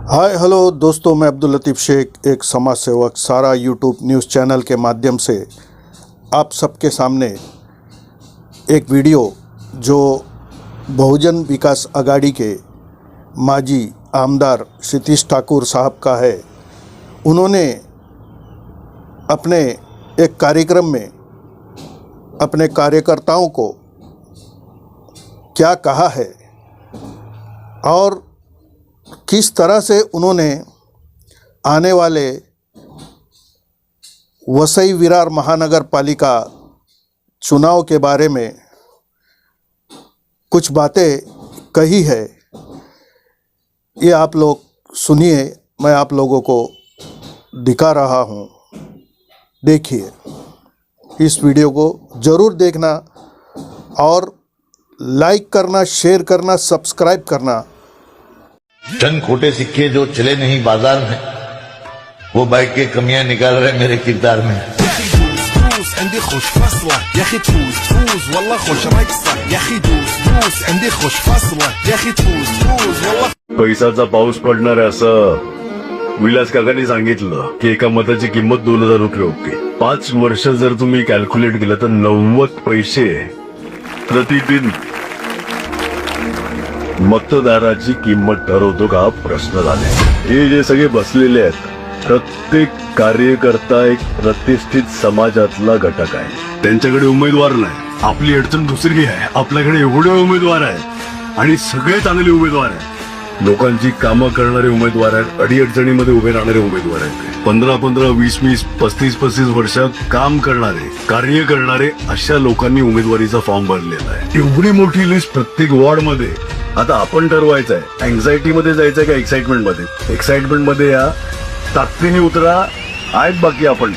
Hi hello दोस्तों, मैं अब्दुल लतीफ़ शेख, एक समाज सेवक, सारा यूट्यूब न्यूज़ चैनल के माध्यम से आप सबके सामने एक वीडियो जो बहुजन विकास अघाड़ी के माजी आमदार क्षितिज ठाकुर साहब का है। उन्होंने अपने एक कार्यक्रम में अपने कार्यकर्ताओं को क्या कहा है और किस तरह से उन्होंने आने वाले वसई विरार महानगर पालिका चुनाव के बारे में कुछ बातें कही है, ये आप लोग सुनिए। मैं आप लोगों को दिखा रहा हूँ, देखिए। इस वीडियो को ज़रूर देखना और लाइक करना, शेयर करना, सब्सक्राइब करना। चंद खोटे सिक्के जो चले नहीं बाजार में, वो बाइक के कमियां निकाल रहे मेरे किरदार में। عندي خوش فصلة يا اخي تفوز والله خوش رقصة يا اخي دوس عندي خوش فصلة يا اخي تفوز والله. पैसाचा पाऊस पडणार आहे असं विलास काकांनी सांगितलं की एका मताची किंमत 2000 रुपये होती। 5 वर्ष जर तुम्ही कॅल्क्युलेट केलं तर 90 पैसे प्रतिदिन मतदाराची किंमत ठरवतो का प्रश्न झाले। हे जे सगळे बसलेले आहेत, प्रत्येक कार्यकर्ता एक प्रतिष्ठित समाजातला घटक आहे। त्यांच्याकडे उमेदवार नाही। आपली अडचण दुसरी आहे, आपल्याकडे एवढे उमेदवार आहेत आणि सगळे चांगले उमेदवार आहेत। लोकांची कामं करणारे उमेदवार आहेत, अडीअडचणीमध्ये उभे राहणारे उमेदवार आहेत। 15-15, 20-20, 35-35 वर्ष काम करणारे, कार्य करणारे अशा लोकांनी उमेदवारीचा फॉर्म भरलेला आहे। एवढी मोठी लिस्ट प्रत्येक वॉर्ड मध्ये। आता आपण ठरवायचं आहे अँझायटी मध्ये जायचंय का एक्साइटमेंट मध्ये। एक्साइटमेंट मध्ये या, ताकदीने उतरा, आहेत बाकी आपण